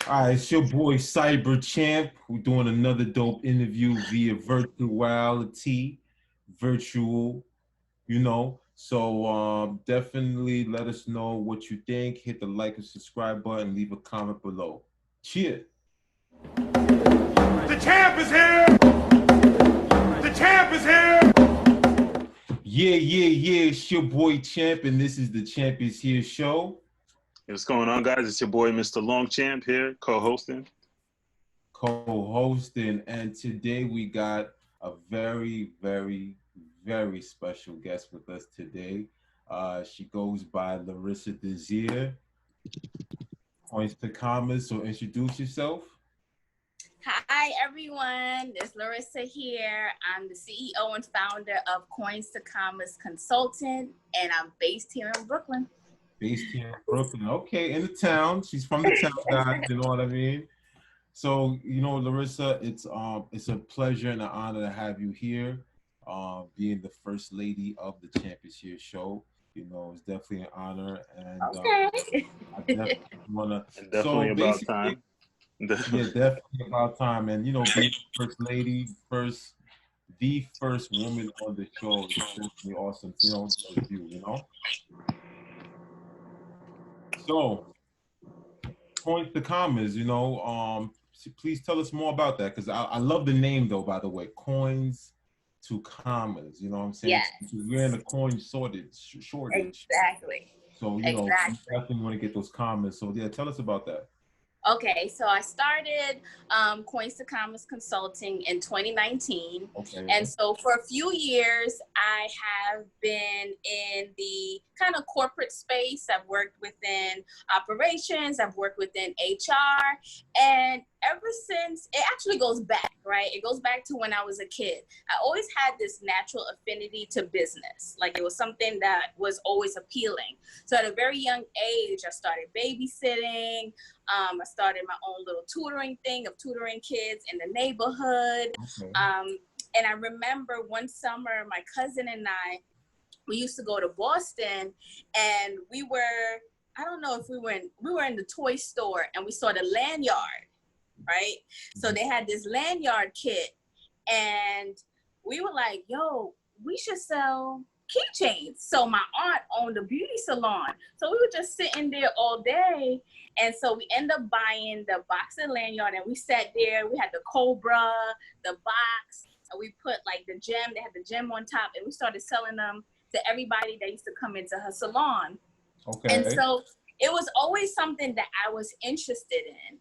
All right, it's your boy Cyber Champ. We're doing another dope interview via virtuality, virtual, So definitely let us know what you think. Hit the like and subscribe button. Leave a comment below. Cheers. The champ is here! The champ is here! Yeah. It's your boy Champ, and this is the Champ is Here show. Hey, what's going on, guys? It's your boy, Mr. Longchamp here, co-hosting. And today we got a very special guest with us today. She goes by Laurissa Desir, Coins to Commas. So introduce yourself. Hi, everyone. It's Laurissa here. I'm the CEO and founder of Coins to Commas Consultant, and I'm based here in Brooklyn. Okay, in the town. She's from the town, guys. You know what I mean? So, Laurissa, it's a pleasure and an honor to have you here, being the first lady of the Champ is Here show. It's definitely an honor, and okay. I definitely want to. Definitely about time. Yeah, definitely about time, and being the first lady, the first woman on the show is definitely awesome. So, Coins to Commas, please tell us more about that, because I love the name, though, by the way, Coins to Commas, you know what I'm saying? Yes. We're in a coin shortage. Exactly. So, we definitely want to get those commas. So, yeah, tell us about that. Okay, so I started Coins to Commas Consulting in 2019. Okay. And so for a few years, I have been in the kind of corporate space. I've worked within operations, I've worked within HR, and ever since, it actually goes back, right? It goes back to when I was a kid. I always had this natural affinity to business. Like, it was something that was always appealing. So at a very young age, I started babysitting. I started my own little tutoring thing of tutoring kids in the neighborhood. Okay. And I remember one summer, my cousin and we used to go to Boston, and I don't know if we were in the toy store, and we saw the lanyard, right? So they had this lanyard kit, and we were like, yo, we should sell keychains. So my aunt owned a beauty salon. So we were just sitting there all day. And so we ended up buying the box of lanyard, and we sat there. We had the Cobra, the box, and we put like the gem. They had the gem on top, and we started selling them to everybody that used to come into her salon. Okay. And so it was always something that I was interested in.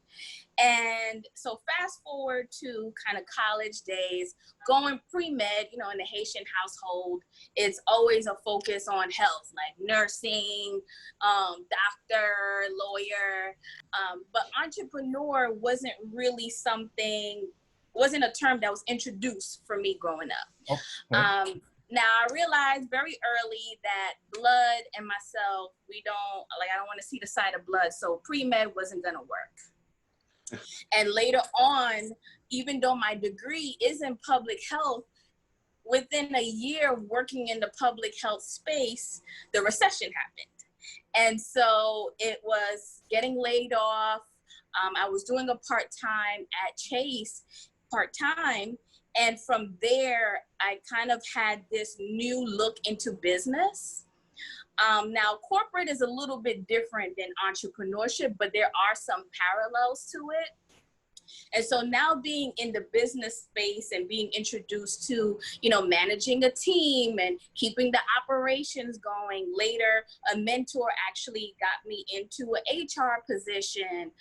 And so fast forward to kind of college days, going pre-med, in the Haitian household, it's always a focus on health, like nursing, doctor, lawyer. But entrepreneur wasn't a term that was introduced for me growing up. Okay. Now, I realized very early that blood and myself, I don't want to see the side of blood. So pre-med wasn't going to work. And later on, even though my degree is in public health, within a year of working in the public health space, the recession happened. And so it was getting laid off. I was doing a part-time at Chase, part-time. And from there, I kind of had this new look into business. Now, corporate is a little bit different than entrepreneurship, but there are some parallels to it. And so now being in the business space and being introduced to, managing a team and keeping the operations going. Later, a mentor actually got me into an HR position.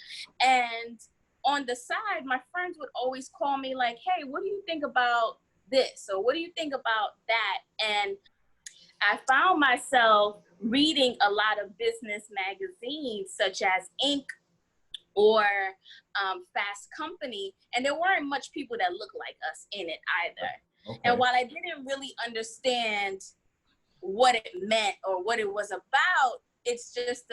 And on the side, my friends would always call me like, hey, what do you think about this? Or what do you think about that? And I found myself reading a lot of business magazines such as Inc. or Fast Company, and there weren't much people that looked like us in it either. Okay. And while I didn't really understand what it meant or what it was about, it's just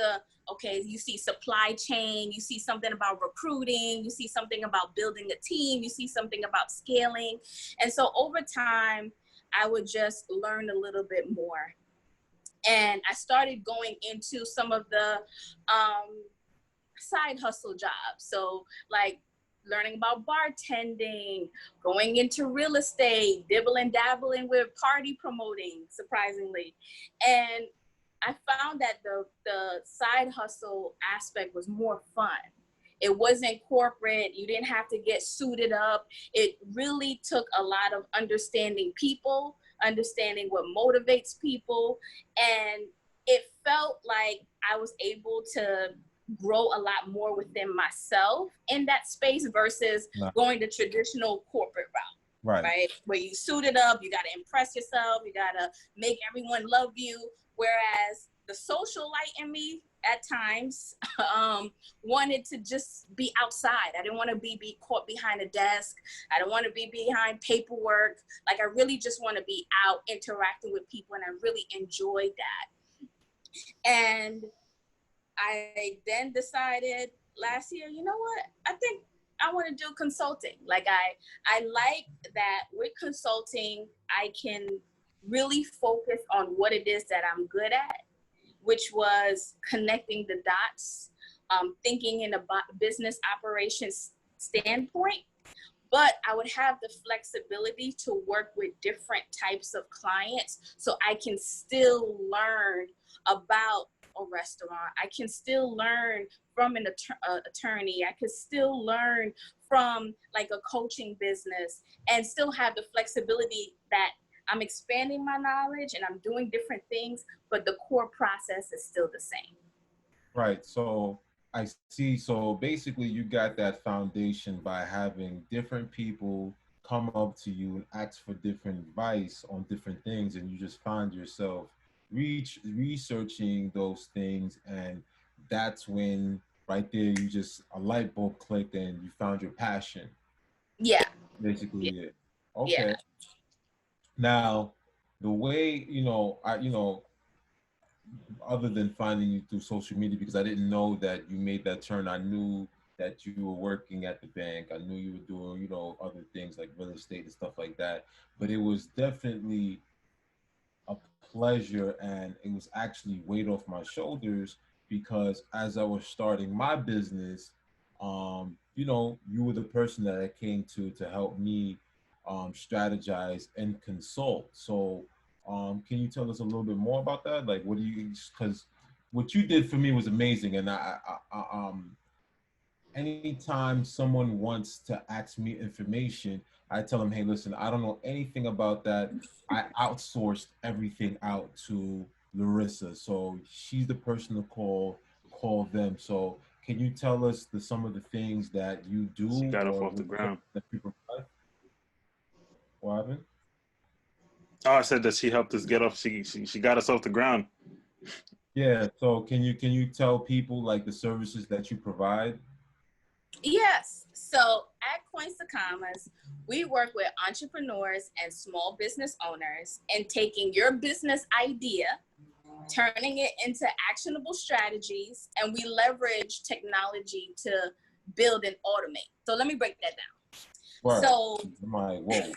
okay, you see supply chain, you see something about recruiting, you see something about building a team, you see something about scaling. And so over time, I would just learn a little bit more. And I started going into some of the side hustle jobs. So like learning about bartending, going into real estate, dibbling dabbling with party promoting, surprisingly. And I found that the side hustle aspect was more fun. It wasn't corporate. You didn't have to get suited up. It really took a lot of understanding people, understanding what motivates people. And it felt like I was able to grow a lot more within myself in that space versus going the traditional corporate route. Right? Where you suit it up, you got to impress yourself, you got to make everyone love you. Whereas the socialite in me at times wanted to just be outside. I didn't want to be caught behind a desk. I don't want to be behind paperwork. Like I really just want to be out interacting with people, and I really enjoyed that. And I then decided last year, you know what? I think I want to do consulting. Like I like that with consulting, I can really focus on what it is that I'm good at, which was connecting the dots, thinking in a business operations standpoint. But I would have the flexibility to work with different types of clients so I can still learn about a restaurant. I can still learn from an attorney. I could still learn from like a coaching business and still have the flexibility that I'm expanding my knowledge and I'm doing different things, but the core process is still the same. Right. So I see. So basically, you got that foundation by having different people come up to you and ask for different advice on different things, and you just find yourself researching those things, and that's when right there you just a light bulb clicked and you found your passion. Yeah. Basically, yeah. it. Okay. Yeah. Now, the way other than finding you through social media, because I didn't know that you made that turn. I knew that you were working at the bank. I knew you were doing, other things like real estate and stuff like that. But it was definitely a pleasure, and it was actually weight off my shoulders because as I was starting my business, you were the person that I came to help me strategize and consult. So can you tell us a little bit more about that? Like, what do you? Because what you did for me was amazing, and anytime someone wants to ask me information, I tell them, hey, listen, I don't know anything about that. I outsourced everything out to Laurissa, so she's the person to call them. So can you tell us some of the things that you She do got us or off the ground. that you provide? What happened? Oh, I said that she helped us get off. She got us off the ground. Yeah. So can you tell people like the services that you provide? Yes. So at Coins to Commas, we work with entrepreneurs and small business owners and taking your business idea, turning it into actionable strategies, and we leverage technology to build and automate. So let me break that down. Right. So whoa.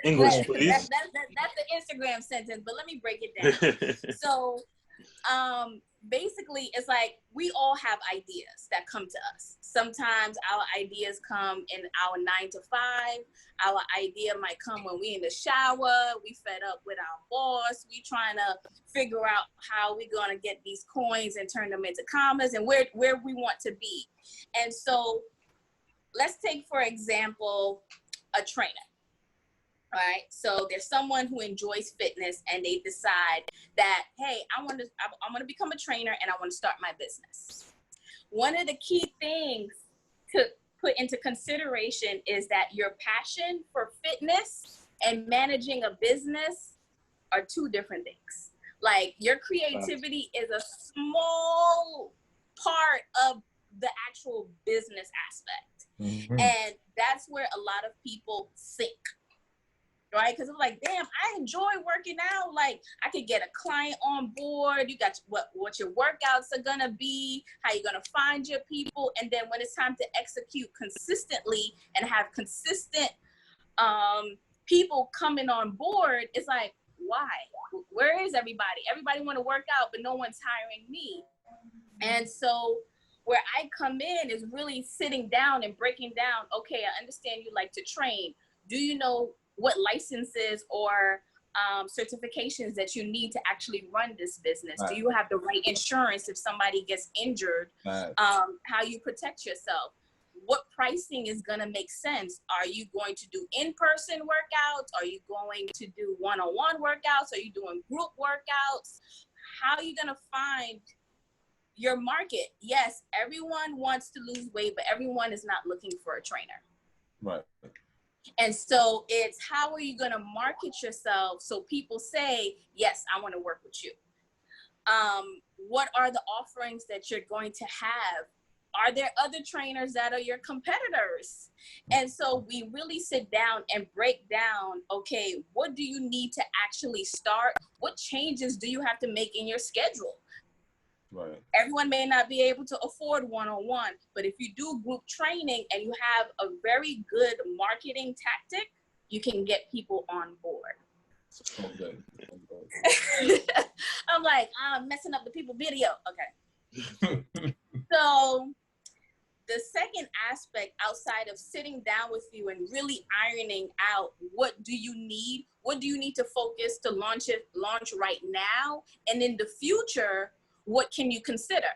English, please. That's the Instagram sentence, but let me break it down. So basically it's like we all have ideas that come to us. Sometimes our ideas come in our 9 to 5. Our idea might come when we in the shower, we fed up with our boss, we trying to figure out how we gonna get these coins and turn them into commas and where we want to be. And so let's take, for example, a trainer. All right. So there's someone who enjoys fitness and they decide that, hey, I want to become a trainer and I want to start my business. One of the key things to put into consideration is that your passion for fitness and managing a business are two different things. Like your creativity is a small part of the actual business aspect. Mm-hmm. And that's where a lot of people sink. Right? Because it's like, damn, I enjoy working out. Like, I could get a client on board. You got what your workouts are going to be, how you're going to find your people. And then when it's time to execute consistently and have consistent people coming on board, it's like, why? Where is everybody? Everybody want to work out, but no one's hiring me. And so Where I come in is really sitting down and breaking down, okay, I understand you like to train. Do you know what licenses or certifications that you need to actually run this business? Do you have the right insurance if somebody gets injured? How you protect yourself? What pricing is going to make sense? Are you going to do in-person workouts? Are you going to do one-on-one workouts? Are you doing group workouts? How are you going to find your market? Yes, everyone wants to lose weight, but everyone is not looking for a trainer. Right. And so it's, how are you going to market yourself so people say, yes, I want to work with you? What are the offerings that you're going to have? Are there other trainers that are your competitors? And so we really sit down and break down, okay, what do you need to actually start? What changes do you have to make in your schedule? Right. Everyone may not be able to afford one-on-one, but if you do group training and you have a very good marketing tactic, you can get people on board. So good. I'm like, I'm messing up the people video. Okay. So the second aspect, outside of sitting down with you and really ironing out, what do you need? What do you need to focus to launch right now? And in the future, what can you consider?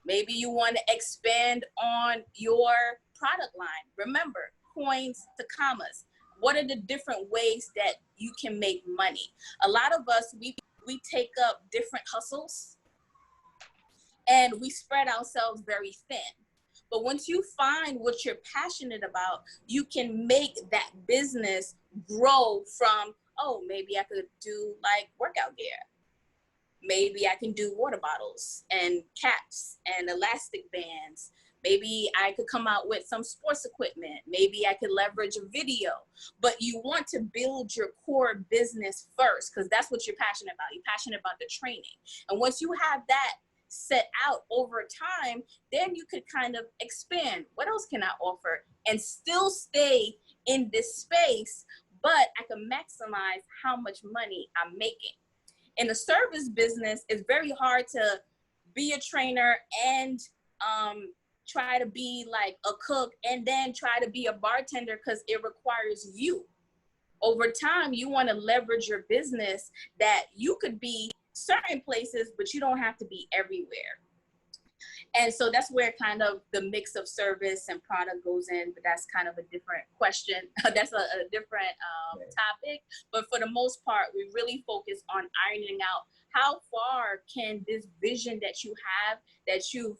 Maybe you want to expand on your product line. Remember, coins to commas. What are the different ways that you can make money? A lot of us, we take up different hustles and we spread ourselves very thin. But once you find what you're passionate about, you can make that business grow from, oh, maybe I could do like workout gear. Maybe I can do water bottles and caps and elastic bands. Maybe I could come out with some sports equipment. Maybe I could leverage a video. But you want to build your core business first, because that's what you're passionate about. You're passionate about the training. And once you have that set out over time, then you could kind of expand. What else can I offer? And still stay in this space, but I can maximize how much money I'm making. In the service business, it's very hard to be a trainer and try to be like a cook and then try to be a bartender, because it requires you. Over time, you want to leverage your business that you could be certain places, but you don't have to be everywhere. And so that's where kind of the mix of service and product goes in, but that's kind of a different question. That's a different topic. But for the most part, we really focus on ironing out how far can this vision that you have, that you've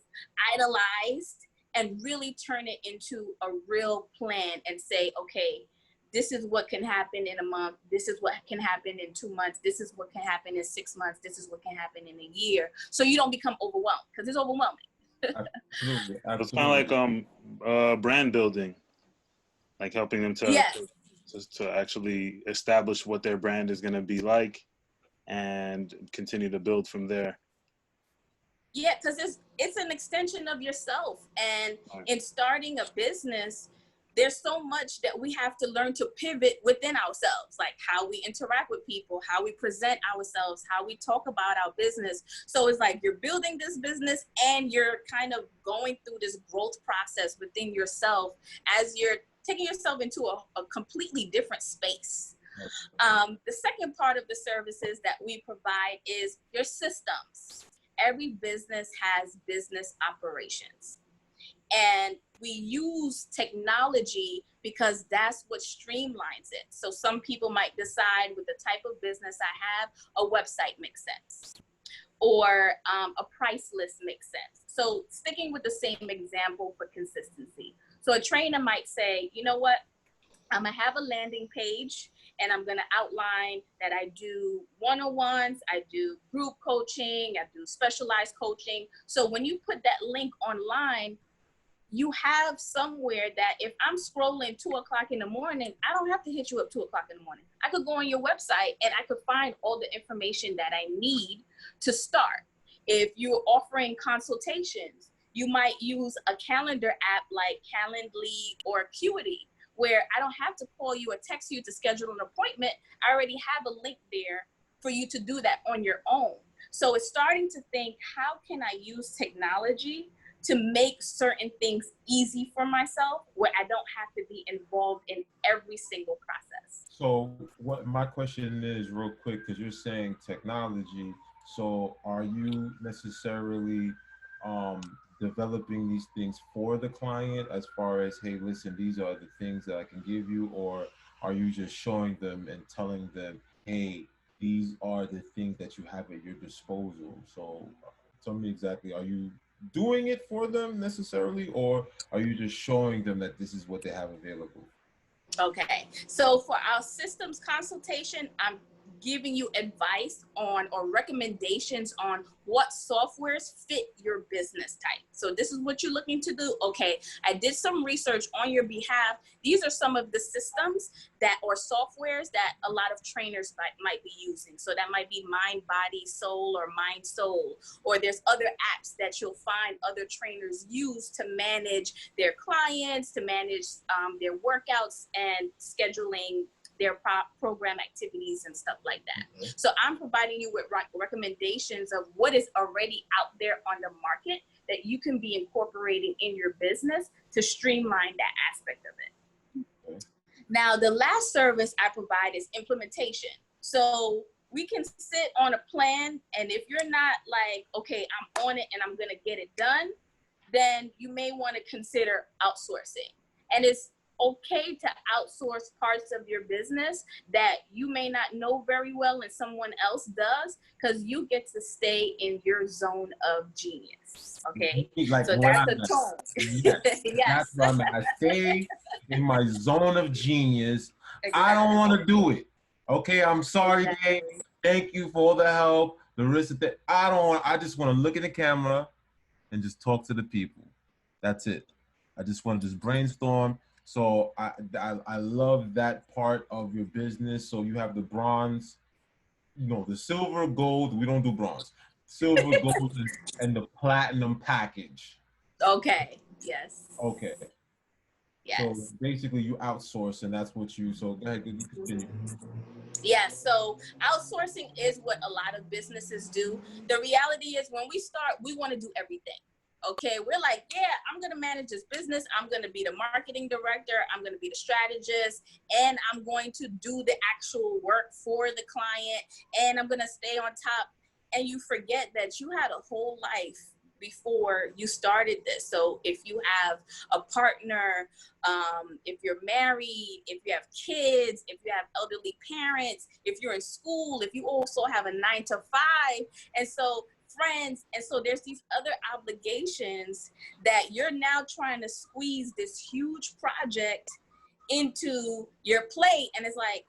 idolized, and really turn it into a real plan and say, okay, this is what can happen in a month. This is what can happen in 2 months. This is what can happen in 6 months. This is what can happen in a year. So you don't become overwhelmed, because it's overwhelming. Absolutely. It's kind of like brand building, like helping them to, yes. to actually establish what their brand is going to be like and continue to build from there. Yeah, because it's an extension of yourself. And in starting a business, there's so much that we have to learn to pivot within ourselves, like how we interact with people, how we present ourselves, how we talk about our business. So it's like you're building this business and you're kind of going through this growth process within yourself as you're taking yourself into a completely different space. The second part of the services that we provide is your systems. Every business has business operations. And we use technology because that's what streamlines it. So some people might decide, with the type of business I have, a website makes sense, or a price list makes sense. So sticking with the same example for consistency. So a trainer might say, you know what, I'm gonna have a landing page and I'm gonna outline that I do one-on-ones, I do group coaching, I do specialized coaching. So when you put that link online, you have somewhere that if I'm scrolling 2 o'clock in the morning, I don't have to hit you up 2 o'clock in the morning. I could go on your website and I could find all the information that I need to start. If you're offering consultations, you might use a calendar app like Calendly or Acuity, where I don't have to call you or text you to schedule an appointment. I already have a link there for you to do that on your own. So it's starting to think, how can I use technology to make certain things easy for myself where I don't have to be involved in every single process. So what my question is real quick, because you're saying technology. So are you necessarily developing these things for the client as far as, hey, listen, these are the things that I can give you, or are you just showing them and telling them, hey, these are the things that you have at your disposal? So tell me exactly, are you doing it for them necessarily, or are you just showing them that this is what they have available? Okay, so for our systems consultation, I'm giving you advice on or recommendations on what softwares fit your business type. So this is what you're looking to do. Okay, I did some research on your behalf. These are some of the systems that or softwares that a lot of trainers might be using. So that might be Mind, Body, Soul, or Mind, Soul, or there's other apps that you'll find other trainers use to manage their clients, to manage their workouts and scheduling their program activities and stuff like that. Mm-hmm. So I'm providing you with recommendations of what is already out there on the market that you can be incorporating in your business to streamline that aspect of it. Okay. Now, the last service I provide is implementation. So we can sit on a plan, and if you're not like, okay, I'm on it and I'm gonna get it done, then you may wanna consider outsourcing. And it's okay to outsource parts of your business that you may not know very well and someone else does, because you get to stay in your zone of genius. Okay, like so that's the tone. Yes, yes. That's where I'm at. I stay in my zone of genius. Exactly. I don't want to do it. Okay, I'm sorry, exactly. Dave. Thank you for all the help. Laurissa, I don't want. I just want to look at the camera and just talk to the people. That's it. I just want to just brainstorm. So I love that part of your business. So you have the bronze, the silver, gold. We don't do bronze. Silver, gold, and the platinum package. Okay. Yes. Okay. Yes. So basically, you outsource, and that's what you. So go ahead, you continue. Yeah, so outsourcing is what a lot of businesses do. The reality is when we start, we want to do everything. Okay, we're like, yeah, I'm going to manage this business. I'm going to be the marketing director. I'm going to be the strategist, and I'm going to do the actual work for the client, and I'm going to stay on top. And you forget that you had a whole life before you started this. So if you have a partner, if you're married, if you have kids, if you have elderly parents, if you're in school, if you also have a 9-to-5, and so friends, and so there's these other obligations that you're now trying to squeeze this huge project into your plate, and it's like,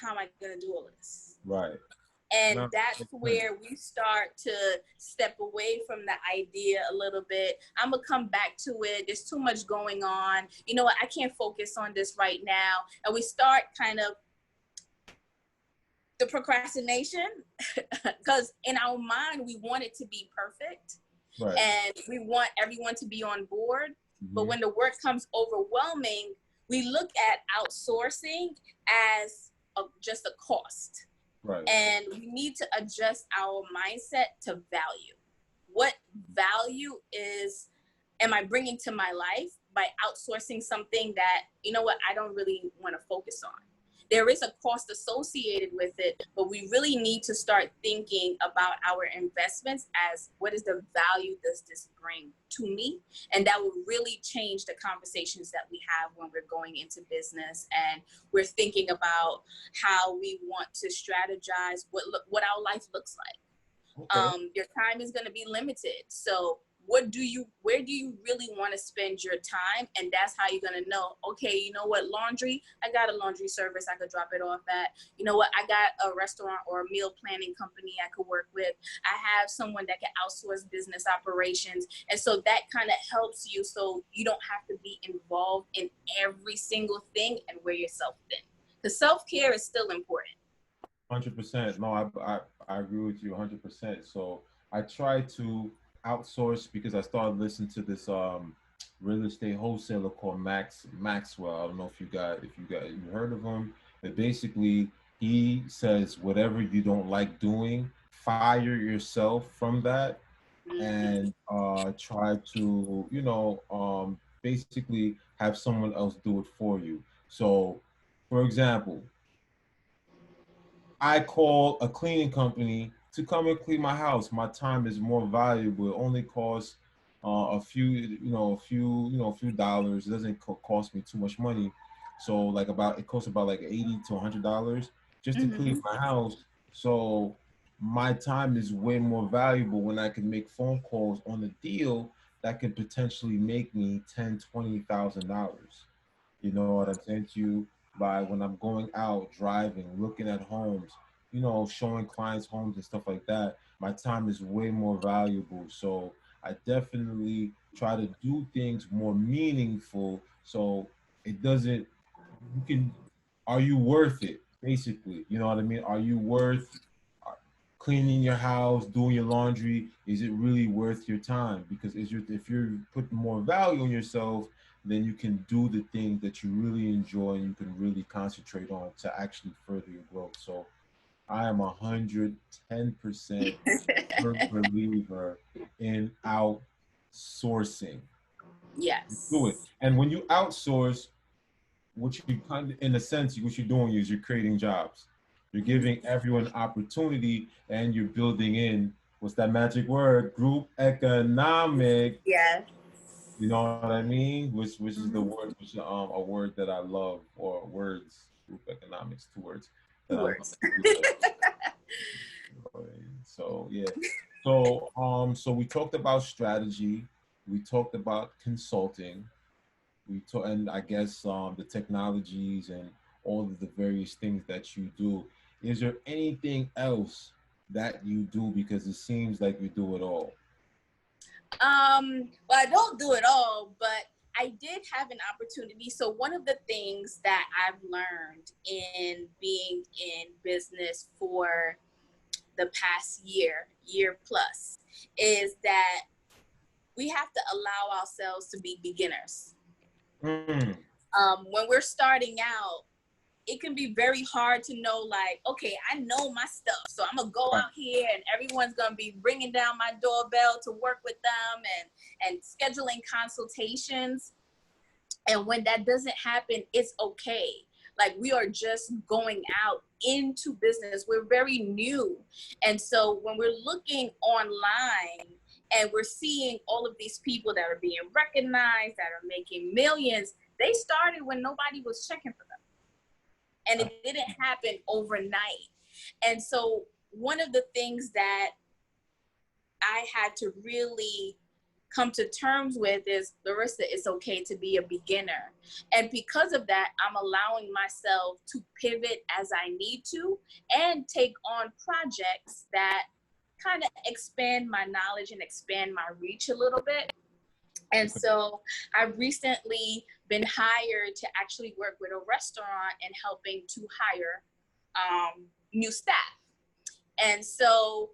how am I gonna do all of this? Right. And that's where we start to step away from the idea a little bit. I'm gonna come back to it. There's too much going on. You know what? I can't focus on this right now. And we start kind of the procrastination, because in our mind, we want it to be perfect. Right. And we want everyone to be on board. Mm-hmm. But when the work comes overwhelming, we look at outsourcing as just a cost. Right. And we need to adjust our mindset to value. What value am I bringing to my life by outsourcing something that, you know what, I don't really want to focus on? There is a cost associated with it, but we really need to start thinking about our investments as what is the value does this bring to me? And that will really change the conversations that we have when we're going into business and we're thinking about how we want to strategize what our life looks like. Okay. Your time is going to be limited. So where do you really want to spend your time? And that's how you're going to know, okay, you know what, laundry, I got a laundry service I could drop it off at. You know what, I got a restaurant or a meal planning company I could work with. I have someone that can outsource business operations. And so that kind of helps you so you don't have to be involved in every single thing and wear yourself thin. The self-care is still important. 100%. No, I agree with you 100%. So I try to outsource because I started listening to this real estate wholesaler called Maxwell. I don't know if you heard of him. But basically he says whatever you don't like doing, fire yourself from that and try to, basically have someone else do it for you. So, for example, I call a cleaning company to come and clean my house. My time is more valuable. It only costs a few dollars. It doesn't cost me too much money. So like it costs about like $80 to $100 just to clean Mhm. my house. So my time is way more valuable when I can make phone calls on a deal that could potentially make me $10,000 to $20,000. You know what I'm saying to you? By when I'm going out, driving, looking at homes, showing clients homes and stuff like that, my time is way more valuable. So I definitely try to do things more meaningful so it doesn't, you can, are you worth it? Basically, you know what I mean? Are you worth uh, cleaning your house, doing your laundry? Is it really worth your time? Because if you're putting more value on yourself, then you can do the things that you really enjoy and you can really concentrate on to actually further your growth. So I am 110% firm believer in outsourcing. Do it. Yes. And when you outsource, what you kind of, in a sense, what you're doing is you're creating jobs. You're giving everyone opportunity and you're building in, what's that magic word? Group economic. Yeah. You know what I mean? Which is the Mhm. word, which a word that I love, or words, group economics, two words that Two I love words. to use. So yeah. So we talked about strategy, we talked about consulting, and I guess the technologies and all of the various things that you do. Is there anything else that you do? Because it seems like you do it all. Well, I don't do it all, but I did have an opportunity. So one of the things that I've learned in being in business for the past year plus, is that we have to allow ourselves to be beginners. Mm, When we're starting out, it can be very hard to know, like, okay, I know my stuff, so I'm gonna go right. out here and everyone's gonna be ringing down my doorbell to work with them and scheduling consultations. And when that doesn't happen, it's okay. Like, we are just going out into business, we're very new. And so when we're looking online and we're seeing all of these people that are being recognized, that are making millions, they started when nobody was checking for them, and it didn't happen overnight. And so one of the things that I had to really come to terms with is, Laurissa, it's okay to be a beginner. And because of that, I'm allowing myself to pivot as I need to and take on projects that kind of expand my knowledge and expand my reach a little bit. And so I've recently been hired to actually work with a restaurant and helping to hire new staff. And so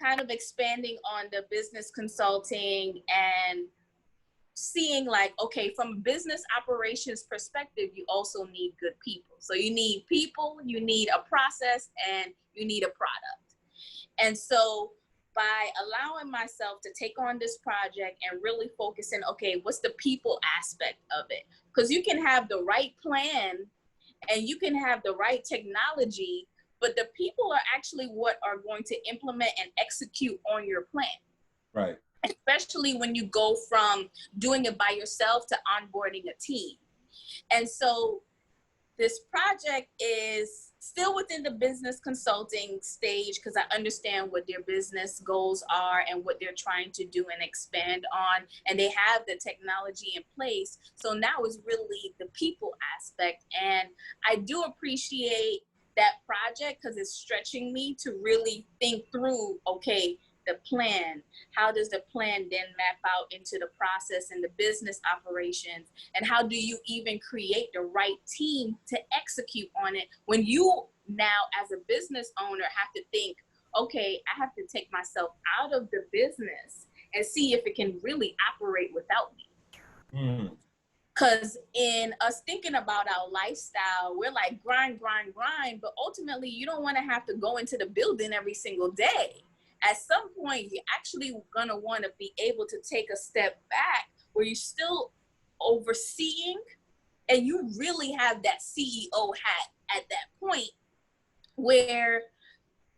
kind of expanding on the business consulting and seeing, like, okay, from a business operations perspective, you also need good people. So you need people, you need a process, and you need a product. And so by allowing myself to take on this project and really focusing, okay, what's the people aspect of it? Because you can have the right plan and you can have the right technology, but the people are actually what are going to implement and execute on your plan. Right. Especially when you go from doing it by yourself to onboarding a team. And so this project is still within the business consulting stage because I understand what their business goals are and what they're trying to do and expand on. And they have the technology in place. So now is really the people aspect. And I do appreciate that project because it's stretching me to really think through, okay, the plan. How does the plan then map out into the process and the business operations? And how do you even create the right team to execute on it when you now, as a business owner, have to think, okay, I have to take myself out of the business and see if it can really operate without me. Mm, Because in us thinking about our lifestyle, we're like grind, but ultimately you don't want to have to go into the building every single day. at some point, you're actually going to want to be able to take a step back where you're still overseeing and you really have that CEO hat at that point where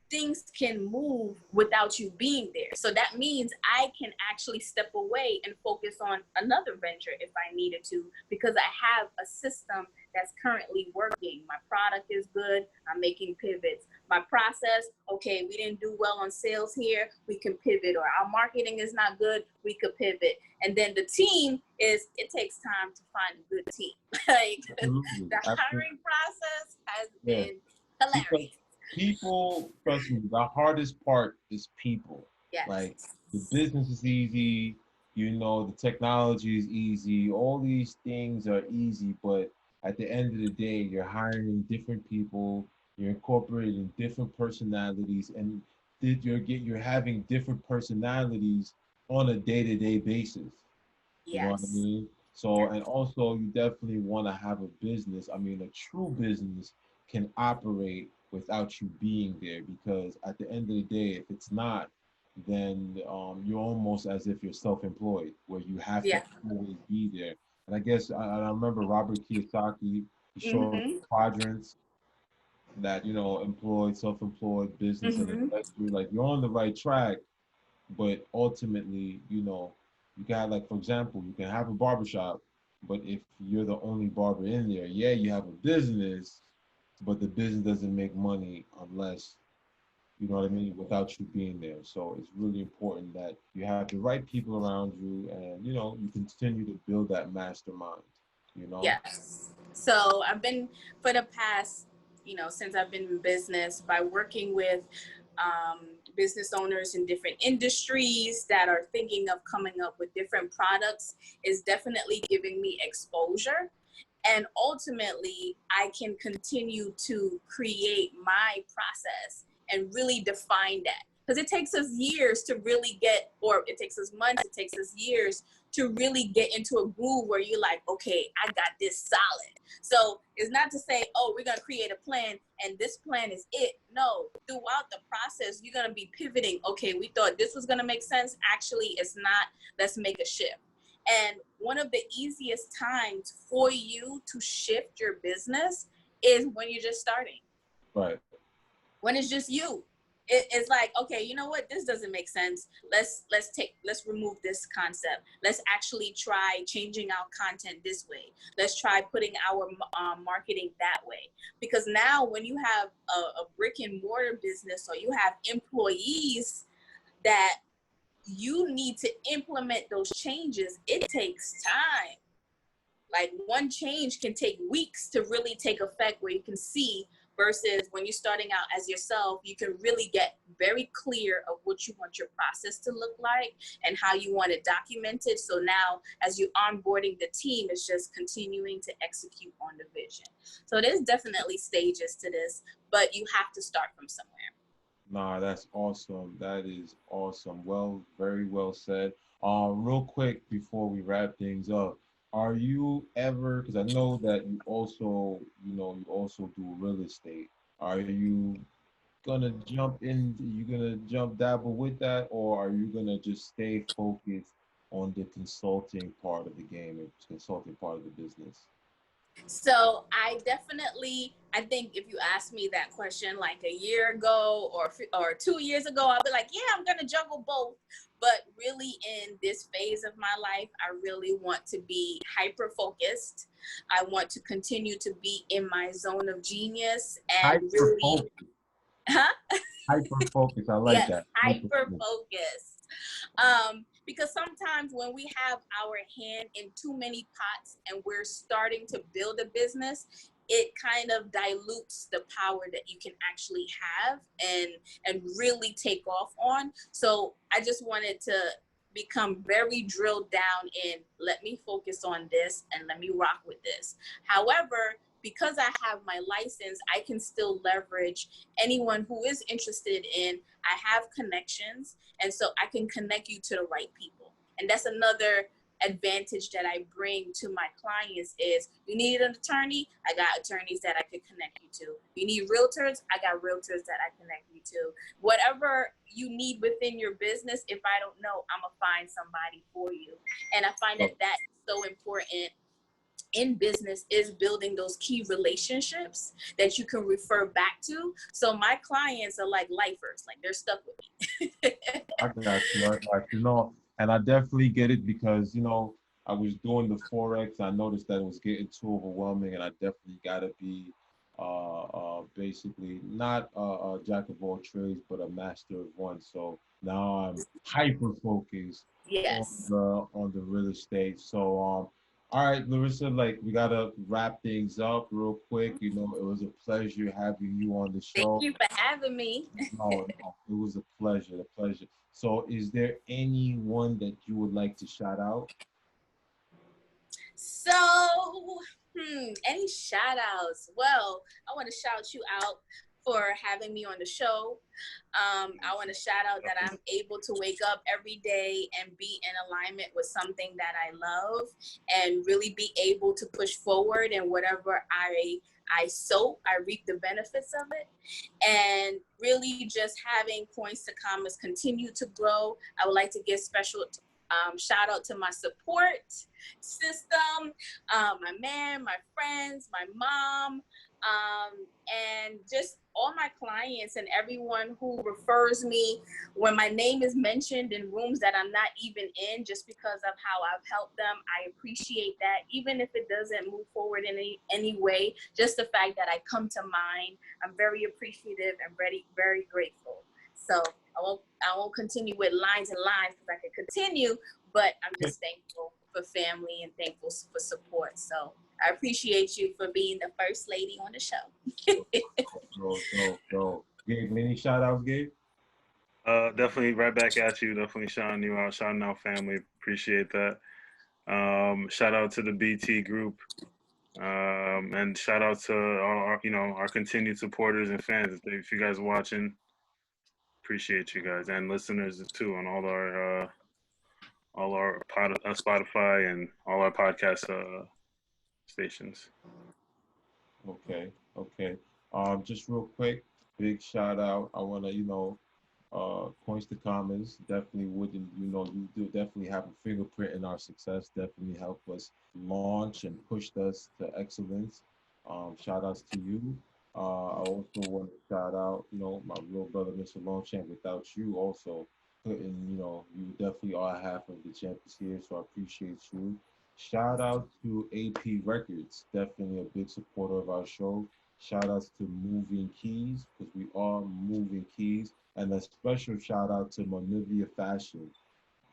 things can move without you being there. So that means I can actually step away and focus on another venture if I needed to, because I have a system that's currently working. My product is good. I'm making pivots. My process, okay, we didn't do well on sales here. We can pivot. Or our marketing is not good. We could pivot. And then the team is, it takes time to find a good team. Like the hiring process has been hilarious. People, trust me, the hardest part is people. Yes. Like, the business is easy, you know, the technology is easy, all these things are easy, but at the end of the day, you're hiring different people, you're incorporating different personalities, and you're having different personalities on a day-to-day basis. You know what I Yes. mean? So, and also you definitely want to have a business. I mean, a true business can operate without you being there, because at the end of the day, if it's not, then you're almost as if you're self-employed, where you have to always be there. And I guess I remember Robert Kiyosaki, he showed quadrants that, you know, employed, self-employed, business, and investor. Like, you're on the right track, but ultimately, you know, you got, like, for example, you can have a barbershop, but if you're the only barber in there, yeah, you have a business, but the business doesn't make money unless, you know what I mean, without you being there. So it's really important that you have the right people around you, and, you know, you continue to build that mastermind, you know? Yes. So I've been, for the past, you know, since I've been in business, by working with business owners in different industries that are thinking of coming up with different products, is definitely giving me exposure. And ultimately, I can continue to create my process and really define that. Because it takes us years to really get, or it takes us months, it takes us years to really get into a groove where you're like, okay, I got this solid. So it's not to say, oh, we're going to create a plan and this plan is it. No, throughout the process, you're going to be pivoting. Okay, we thought this was going to make sense. Actually, it's not. Let's make a shift. And one of the easiest times for you to shift your business is when you're just starting. Right. When it's just you. It's like, okay, you know what? This doesn't make sense. Let's remove this concept. Let's actually try changing our content this way. Let's try putting our marketing that way. Because now when you have a brick and mortar business, or you have employees that you need to implement those changes, it takes time. Like, one change can take weeks to really take effect, where you can see, versus when you're starting out as yourself, you can really get very clear of what you want your process to look like and how you want it documented. So now as you're onboarding the team, it's just continuing to execute on the vision. So there's definitely stages to this, but you have to start from somewhere. Nah, that's awesome. That is awesome. Well, very well said. Real quick before we wrap things up, are you ever, because I know that you also, you know, you also do real estate. Are you gonna you gonna jump dabble with that, or are you gonna just stay focused on the consulting part of the game and consulting part of the business? So I think if you asked me that question like a year ago or 2 years ago, I'll be like, yeah, I'm going to juggle both. But really, in this phase of my life, I really want to be hyper focused. I want to continue to be in my zone of genius and Hyper really, focus. huh? Hyper focus. I like Yes, that. hyper focused. Because sometimes when we have our hand in too many pots and we're starting to build a business, it kind of dilutes the power that you can actually have and really take off on. So I just wanted to become very drilled down in, let me focus on this and let me rock with this. However, because I have my license, I can still leverage anyone who is interested in, I have connections, and so I can connect you to the right people. And that's another advantage that I bring to my clients is, you need an attorney, I got attorneys that I could connect you to. You need realtors, I got realtors that I connect you to. Whatever you need within your business, if I don't know, I'm gonna find somebody for you. And I find that that's so important in business, is building those key relationships that you can refer back to. So my clients are like lifers, like they're stuck with me. I got you. I got you. No, and I definitely get it because, I was doing the Forex. I noticed that it was getting too overwhelming, and I definitely got to be basically not a jack of all trades, but a master of one. So now I'm hyper focused Yes. on the real estate. So all right, Laurissa, like we gotta wrap things up real quick. It was a pleasure having you on the show. Thank you for having me. No, it was a pleasure, a pleasure. So, is there anyone that you would like to shout out? So, any shout outs? Well, I want to shout you out for having me on the show. I want to shout out that I'm able to wake up every day and be in alignment with something that I love, and really be able to push forward, and whatever I sow, I reap the benefits of it. And really just having Coins to Commas continue to grow. I would like to give special shout out to my support system, my man, my friends, my mom, and just all my clients and everyone who refers me when my name is mentioned in rooms that I'm not even in, just because of how I've helped them. I appreciate that. Even if it doesn't move forward in any way, just the fact that I come to mind, I'm very appreciative and very, very grateful. So I won't continue with lines and lines because I could continue, but I'm just thankful for family and thankful for support. So I appreciate you for being the first lady on the show. So, Gabe, any shout outs, Gabe? Definitely right back at you. Definitely shouting you out, shouting out family. Appreciate that. Shout out to the BT group. And shout out to our continued supporters and fans. If you guys are watching, appreciate you guys, and listeners too on all our Spotify and all our podcast stations. Okay. Just real quick, big shout out. I want to, Coins to Commas definitely wouldn't, you do definitely have a fingerprint in our success. Definitely helped us launch and pushed us to excellence. Shout outs to you. I also want to shout out, my real brother, Mr. Longchamp. Without you, also couldn't, you definitely are half of the champions here. So I appreciate you. Shout out to AP Records, definitely a big supporter of our show. Shout outs to Moving Keys, because we are moving keys. And a special shout out to Monivia Fashion.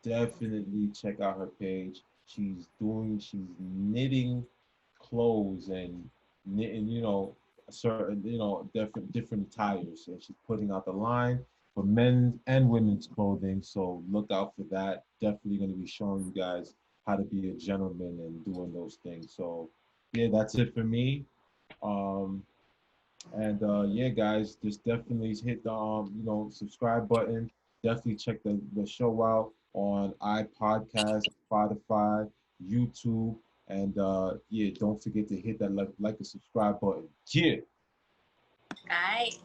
Definitely check out her page. She's knitting clothes and knitting, certain, different attires. And she's putting out the line for men's and women's clothing. So look out for that. Definitely going to be showing you guys how to be a gentleman and doing those things. So yeah, that's it for me. And yeah, guys, just definitely hit the subscribe button. Definitely check the show out on iPodcast, Spotify, YouTube, and yeah, don't forget to hit that like and subscribe button. Yeah. All right.